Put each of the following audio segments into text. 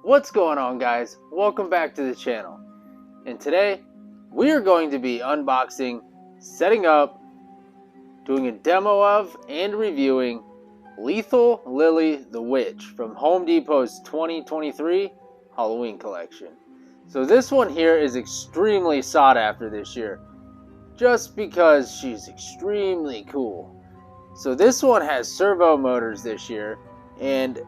What's going on, guys? Welcome back to the channel. And today we are going to be unboxing, setting up, doing a demo of, and reviewing Lethal Lily the Witch from Home Depot's 2023 Halloween collection. So this one here is extremely sought after this year, just because she's extremely cool. So this one has servo motors this year, and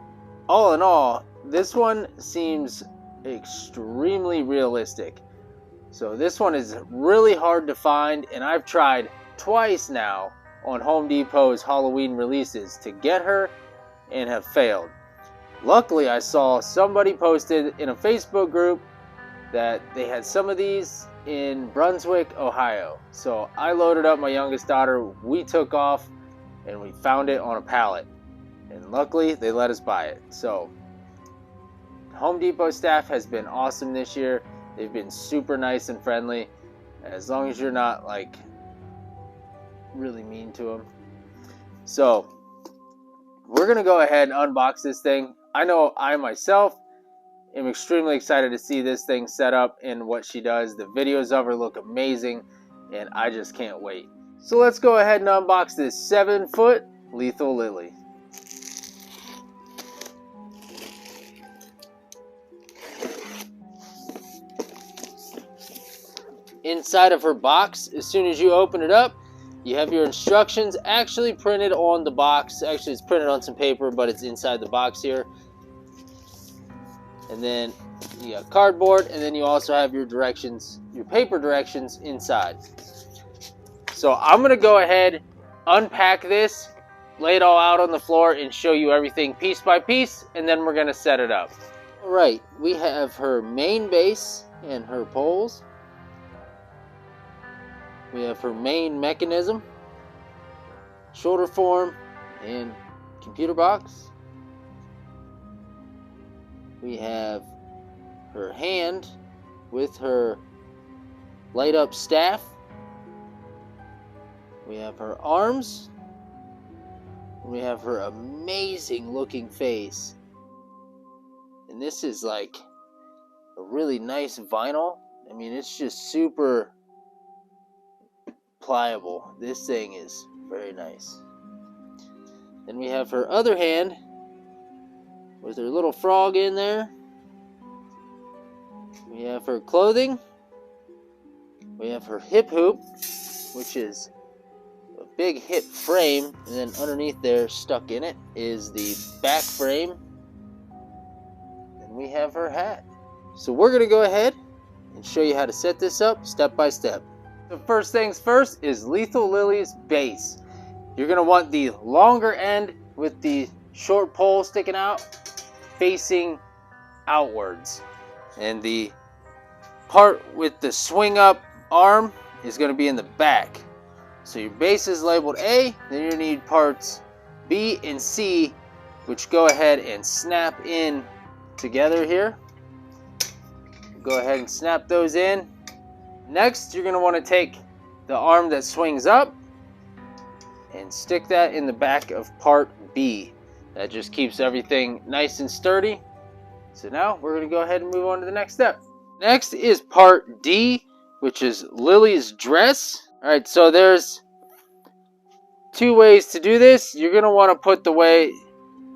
all in all, this one seems extremely realistic. So this one is really hard to find, and I've tried twice now on Home Depot's Halloween releases to get her and have failed. Luckily, I saw somebody posted in a Facebook group that they had some of these in Brunswick, Ohio. So I loaded up my youngest daughter, we took off, and we found it on a pallet. And luckily, they let us buy it. So Home Depot staff has been awesome this year. They've been super nice and friendly, as long as you're not like really mean to them. So we're gonna go ahead and unbox this thing. I know I myself am extremely excited to see this thing set up and what she does. The videos of her look amazing, and I just can't wait. So let's go ahead and unbox this 7-foot Lethal Lily. Inside of her box, as soon as you open it up, you have your instructions actually printed on the box. Actually, it's printed on some paper, but it's inside the box here. And then you got cardboard, and then you also have your directions, your paper directions inside. So I'm gonna go ahead, unpack this, lay it all out on the floor, and show you everything piece by piece, and then we're gonna set it up. All right, we have her main base and her poles. We have her main mechanism, shoulder form, and computer box. We have her hand with her light up staff. We have her arms. We have her amazing looking face. And this is like a really nice vinyl. I mean, it's just super pliable. This thing is very nice. Then we have her other hand with her little frog in there. We have her clothing. We have her hip hoop, which is a big hip frame, and then underneath there, stuck in it, is the back frame. And we have her hat. So we're going to go ahead and show you how to set this up step by step. The first things first is Lethal Lily's base. You're going to want the longer end with the short pole sticking out, facing outwards. And the part with the swing up arm is going to be in the back. So your base is labeled A, then you need parts B and C, which go ahead and snap in together here. Go ahead and snap those in. Next, you're going to want to take the arm that swings up and stick that in the back of part B. That just keeps everything nice and sturdy. So now we're going to go ahead and move on to the next step. Next is part D, which is Lily's dress. Alright, so there's two ways to do this. You're going to want to put the way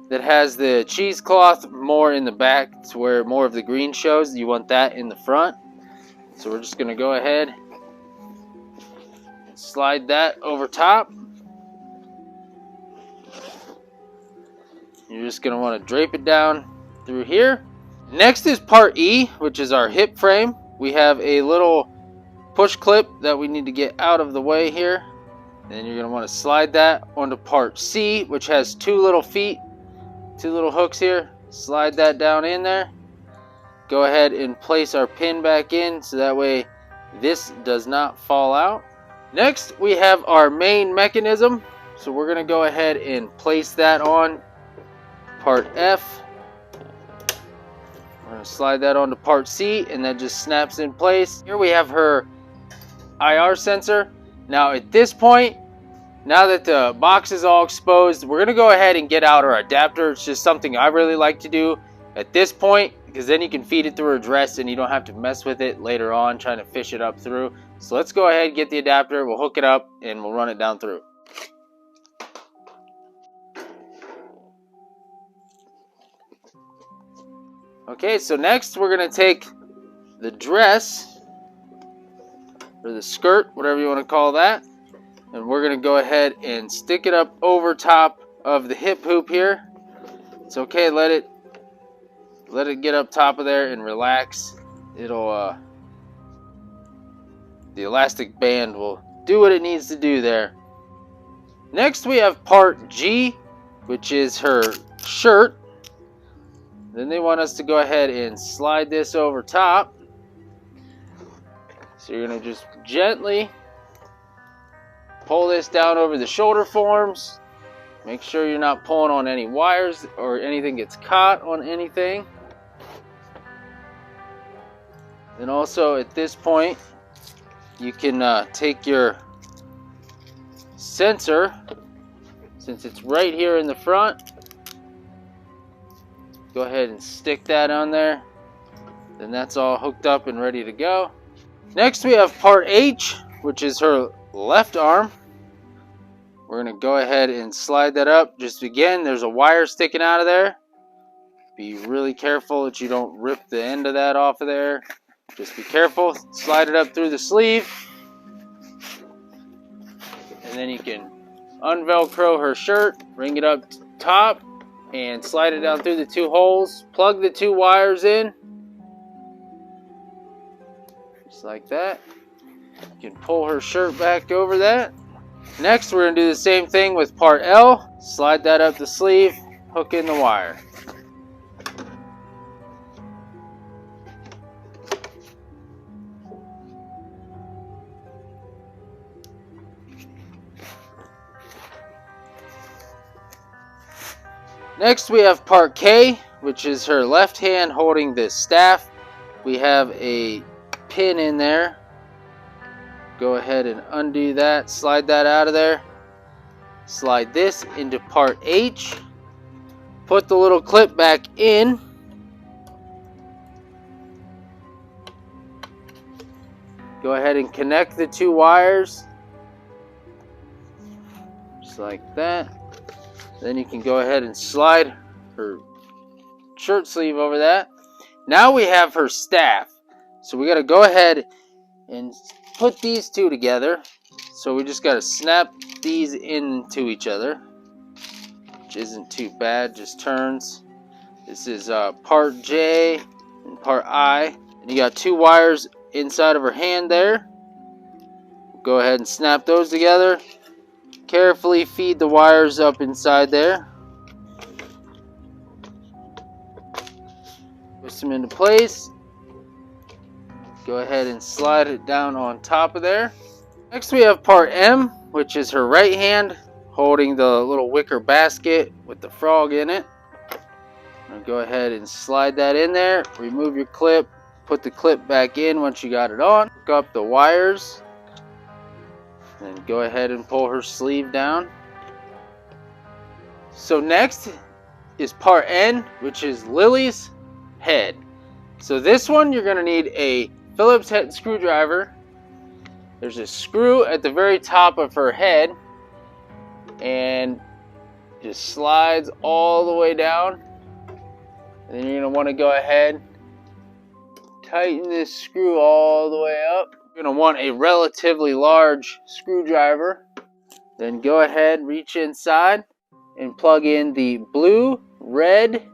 that has the cheesecloth more in the back to where more of the green shows. You want that in the front. So we're just going to go ahead and slide that over top. You're just going to want to drape it down through here. Next is part E, which is our hip frame. We have a little push clip that we need to get out of the way here. Then you're going to want to slide that onto part C, which has two little feet, two little hooks here. Slide that down in there. Go ahead and place our pin back in so that way this does not fall out. Next, we have our main mechanism. So we're going to go ahead and place that on part F. We're going to slide that onto part C, and that just snaps in place. Here we have her IR sensor. Now at this point, now that the box is all exposed, we're going to go ahead and get out our adapter. It's just something I really like to do. At this point, because then you can feed it through her dress and you don't have to mess with it later on trying to fish it up through. So let's go ahead, get the adapter, we'll hook it up, and we'll run it down through. Okay, so next we're going to take the dress, or the skirt, whatever you want to call that, and we're going to go ahead and stick it up over top of the hip hoop here. It's okay, let it get up top of there and relax. It'll the elastic band will do what it needs to do there. Next we have part G, which is her shirt. Then they want us to go ahead and slide this over top. So you're going to just gently pull this down over the shoulder forms. Make sure you're not pulling on any wires or anything gets caught on anything. And also at this point, you can take your sensor, since it's right here in the front, go ahead and stick that on there. Then that's all hooked up and ready to go. Next we have part H, which is her left arm. We're going to go ahead and slide that up. Just again, there's a wire sticking out of there. Be really careful that you don't rip the end of that off of there. Just be careful. Slide it up through the sleeve. And then you can unvelcro her shirt, bring it up top, and slide it down through the two holes. Plug the two wires in. Just like that. You can pull her shirt back over that. Next, we're going to do the same thing with part L. Slide that up the sleeve, hook in the wire. Next, we have part K, which is her left hand holding the staff. We have a pin in there. Go ahead and undo that, slide that out of there. Slide this into part H. Put the little clip back in. Go ahead and connect the two wires. Just like that. Then you can go ahead and slide her shirt sleeve over that. Now we have her staff. So we got to go ahead and put these two together. So we just got to snap these into each other, which isn't too bad, just turns. This is part J and part I. And you got two wires inside of her hand there. Go ahead and snap those together. Carefully feed the wires up inside there. Twist them into place. Go ahead and slide it down on top of there. Next we have part M, which is her right hand holding the little wicker basket with the frog in it. Go ahead and slide that in there. Remove your clip. Put the clip back in once you got it on. Hook up the wires. Then go ahead and pull her sleeve down. So next is part N, which is Lily's head. So this one you're going to need a Phillips head screwdriver. There's a screw at the very top of her head and just slides all the way down. And then you're going to want to go ahead, tighten this screw all the way up. You're going to want a relatively large screwdriver. Then go ahead, reach inside and plug in the blue, red,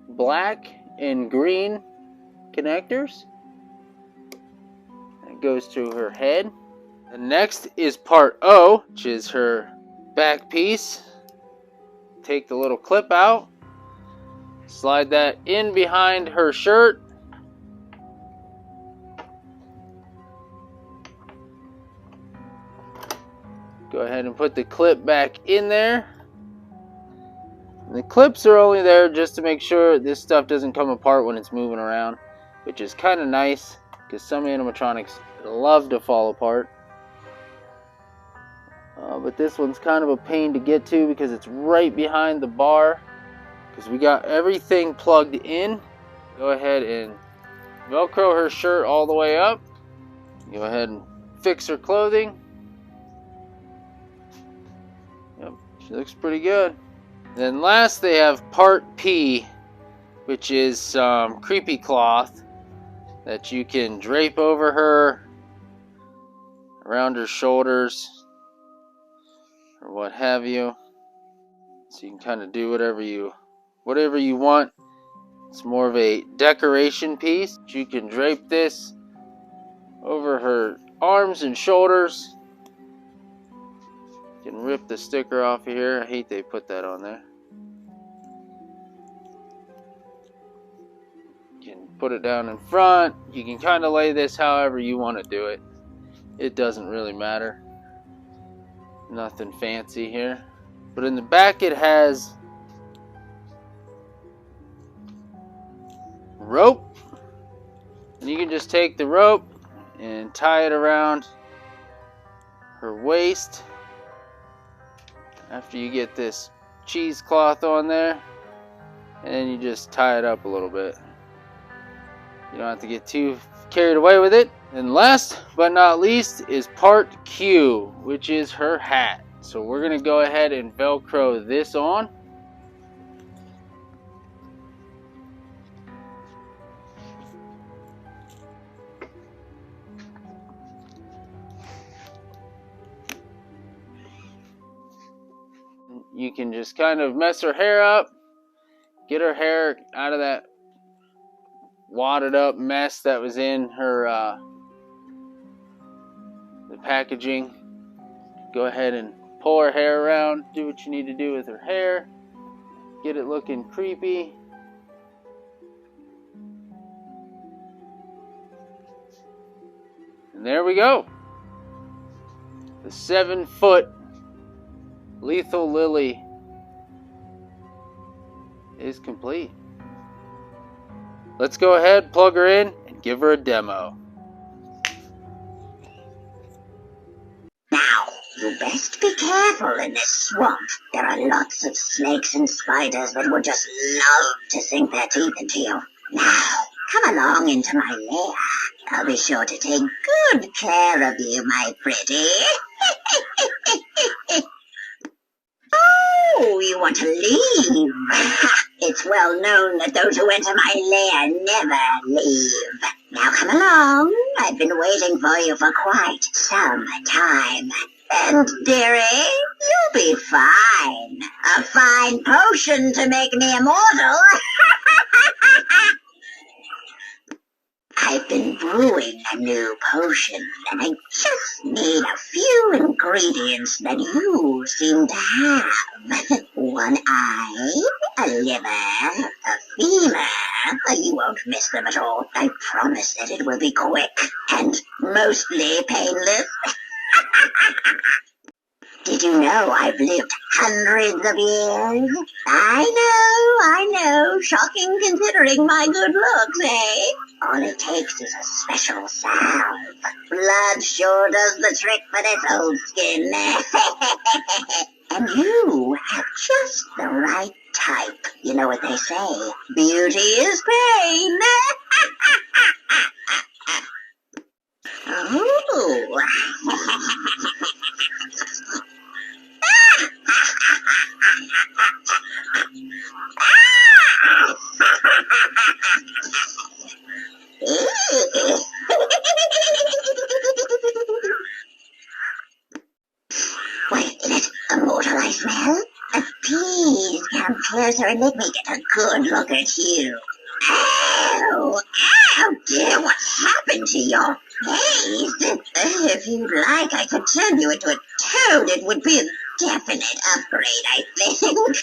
black, and green connectors. It goes to her head. And next is part O, which is her back piece. Take the little clip out. Slide that in behind her shirt. Go ahead and put the clip back in there. And the clips are only there just to make sure this stuff doesn't come apart when it's moving around, which is kind of nice because some animatronics love to fall apart. But this one's kind of a pain to get to because it's right behind the bar, because we got everything plugged in go ahead and Velcro her shirt all the way up. Go ahead and fix her clothing. Yep, she looks pretty good. Then last they have part P, which is some creepy cloth that you can drape over her, around her shoulders, or what have you. So you can kind of do whatever you want. It's more of a decoration piece. You can drape this over her arms and shoulders. You can rip the sticker off of here. I hate they put that on there. You can put it down in front. You can kind of lay this however you want to do it. It doesn't really matter. Nothing fancy here. But in the back it has rope. And you can just take the rope and tie it around her waist. After you get this cheesecloth on there, and then you just tie it up a little bit. You don't have to get too carried away with it. And last but not least is part Q, which is her hat. So we're going to go ahead and Velcro this on. You can just kind of mess her hair up, get her hair out of that wadded up mess that was in her the packaging. Go ahead and pull her hair around, do what you need to do with her hair, get it looking creepy. And there we go. The 7-foot Lethal Lily is complete. Let's go ahead, plug her in, and give her a demo. Now, you best be careful in this swamp. There are lots of snakes and spiders that would just love to sink their teeth into you. Now, come along into my lair. I'll be sure to take good care of you, my pretty. Oh, you want to leave? It's well known that those who enter my lair never leave. Now come along. I've been waiting for you for quite some time. And, dearie, you'll be fine. A fine potion to make me immortal. I've been brewing a new potion, and I just need a few ingredients that you seem to have. One eye, a liver, a femur. You won't miss them at all. I promise that it will be quick and mostly painless. Did you know I've lived hundreds of years? I know, shocking considering my good looks, eh? All it takes is a special salve. Blood sure does the trick for this old skin. And you have just the right type. You know what they say, beauty is pain. Oh. Wait a minute, immortal I smell? Please come closer and let me get a good look at you. Oh dear, what's happened to your face? If you'd like, I could turn you into a toad. It would be a definite upgrade, I think.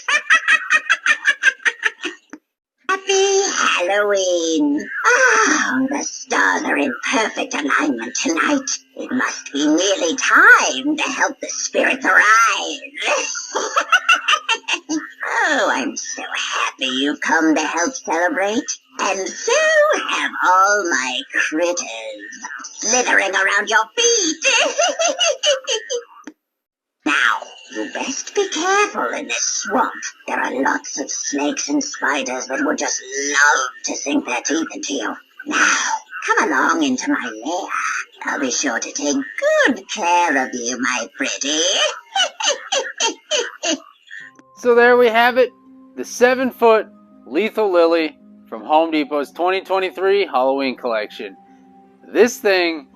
Happy Halloween! Oh, the stars are in perfect alignment tonight. It must be nearly time to help the spirits arise. Oh, I'm so happy you've come to help celebrate. And so have all my critters slithering around your feet. Now, You best be careful in this swamp. There are lots of snakes and spiders that would just love to sink their teeth into you. Now, come along into my lair. I'll be sure to take good care of you, my pretty. So there we have it, the 7-foot Lethal Lily from Home Depot's 2023 Halloween collection. This thing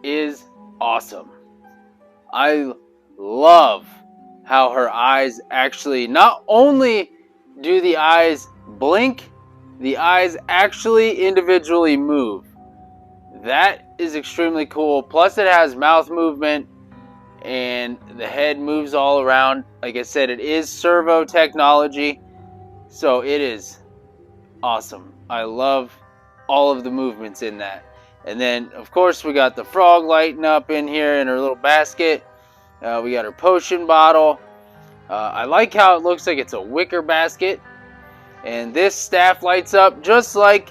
is awesome. I love how her eyes actually, not only do the eyes blink, the eyes actually individually move. That is extremely cool. Plus it has mouth movement and the head moves all around. Like I said, it is servo technology, so it is awesome. I love all of the movements in that. And then of course we got the frog lighting up in here in her little basket. We got her potion bottle. I like how it looks like it's a wicker basket. And this staff lights up just like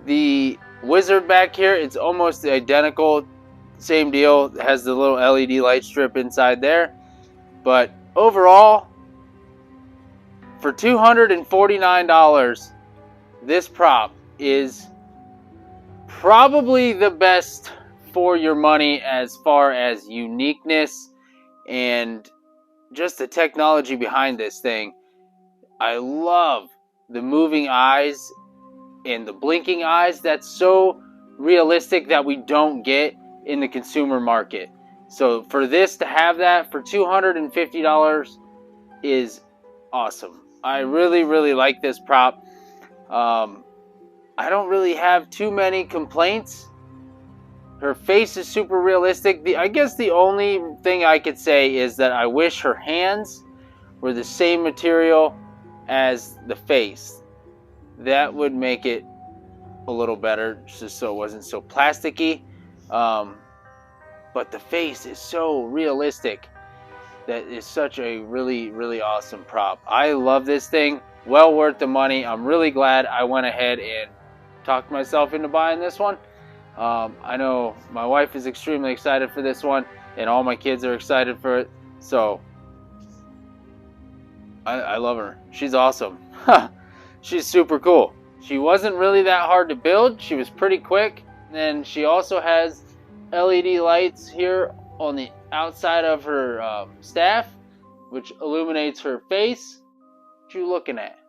the wizard back here. It's almost identical. Same deal. It has the little LED light strip inside there. But overall, for $249, this prop is probably the best for your money as far as uniqueness and just the technology behind this thing. I love the moving eyes and the blinking eyes. That's so realistic that we don't get in the consumer market. So for this to have that for $250 is awesome. I really like this prop. I don't really have too many complaints. Her face is super realistic. I guess the only thing I could say is that I wish her hands were the same material as the face. That would make it a little better, just so it wasn't so plasticky. But the face is so realistic. That is such a really awesome prop. I love this thing. Well worth the money. I'm really glad I went ahead and talked myself into buying this one. I know my wife is extremely excited for this one, and all my kids are excited for it. So I love her. She's awesome. She's super cool. She wasn't really that hard to build. She was pretty quick. And she also has LED lights here on the outside of her staff, which illuminates her face. What you looking at?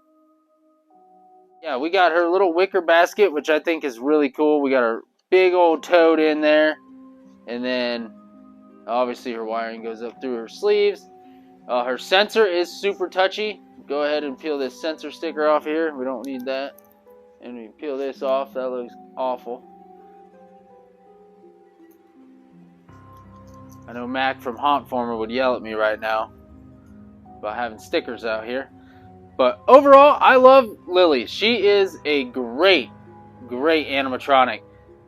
Yeah, we got her little wicker basket, which I think is really cool. We got her big old toad in there. And then obviously her wiring goes up through her sleeves. Her sensor is super touchy. Go ahead and peel this sensor sticker off here. We don't need that. And we peel this off. That looks awful. I know Mac from Haunt Former would yell at me right now about having stickers out here. But overall, I love Lily. She is a great animatronic.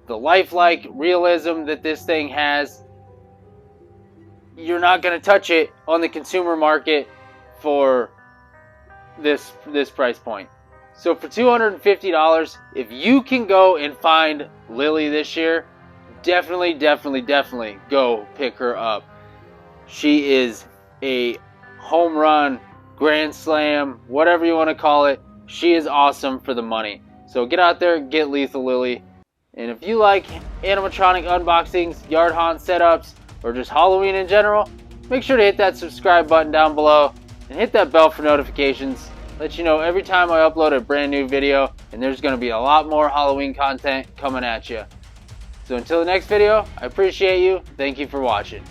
The lifelike realism that this thing has, you're not going to touch it on the consumer market for this price point. So for $250, if you can go and find Lily this year, definitely go pick her up. She is a home run, grand slam, whatever you want to call it. She is awesome for the money. So get out there, get Lethal Lily. And if you like animatronic unboxings, yard haunt setups, or just Halloween in general, make sure to hit that subscribe button down below and hit that bell for notifications. Let you know every time I upload a brand new video, and there's going to be a lot more Halloween content coming at you. So until the next video, I appreciate you. Thank you for watching.